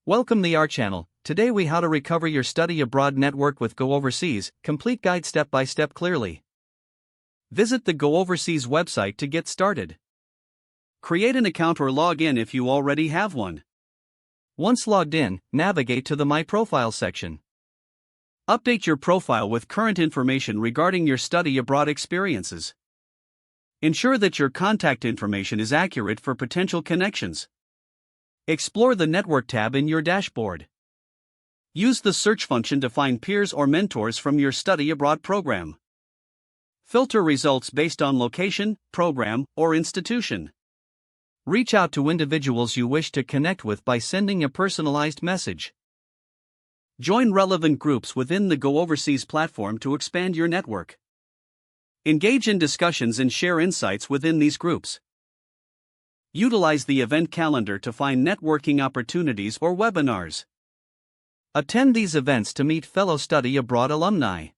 Welcome to our channel. Today we how to recover your study abroad network with GoOverseas, complete guide step by step clearly. Visit the GoOverseas website to get started. Create an account or log in if you already have one. Once logged in, navigate to the My Profile section. Update your profile with current information regarding your study abroad experiences. Ensure that your contact information is accurate for potential connections. Explore the Network tab in your dashboard. Use the search function to find peers or mentors from your study abroad program. Filter results based on location, program, or institution. Reach out to individuals you wish to connect with by sending a personalized message. Join relevant groups within the GoOverseas platform to expand your network. Engage in discussions and share insights within these groups. Utilize the event calendar to find networking opportunities or webinars. Attend these events to meet fellow study abroad alumni.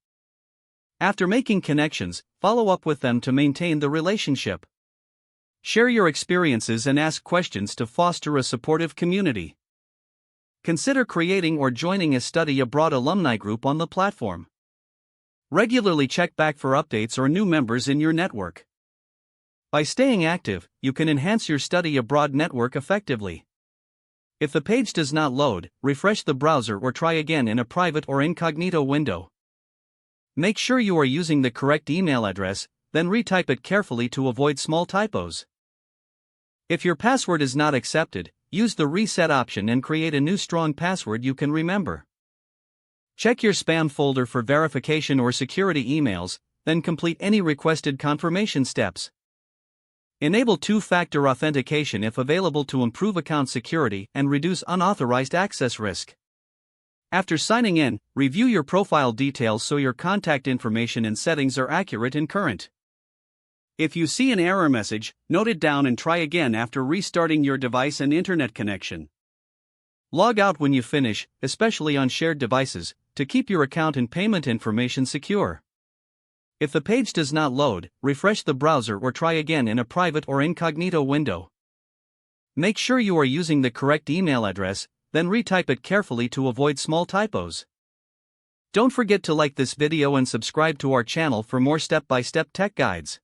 After making connections, follow up with them to maintain the relationship. Share your experiences and ask questions to foster a supportive community. Consider creating or joining a study abroad alumni group on the platform. Regularly check back for updates or new members in your network. By staying active, you can enhance your study abroad network effectively. If the page does not load, refresh the browser or try again in a private or incognito window. Make sure you are using the correct email address, then retype it carefully to avoid small typos. If your password is not accepted, use the reset option and create a new strong password you can remember. Check your spam folder for verification or security emails, then complete any requested confirmation steps. Enable two-factor authentication if available to improve account security and reduce unauthorized access risk. After signing in, review your profile details so your contact information and settings are accurate and current. If you see an error message, note it down and try again after restarting your device and internet connection. Log out when you finish, especially on shared devices, to keep your account and payment information secure. If the page does not load, refresh the browser or try again in a private or incognito window. Make sure you are using the correct email address, then retype it carefully to avoid small typos. Don't forget to like this video and subscribe to our channel for more step-by-step tech guides.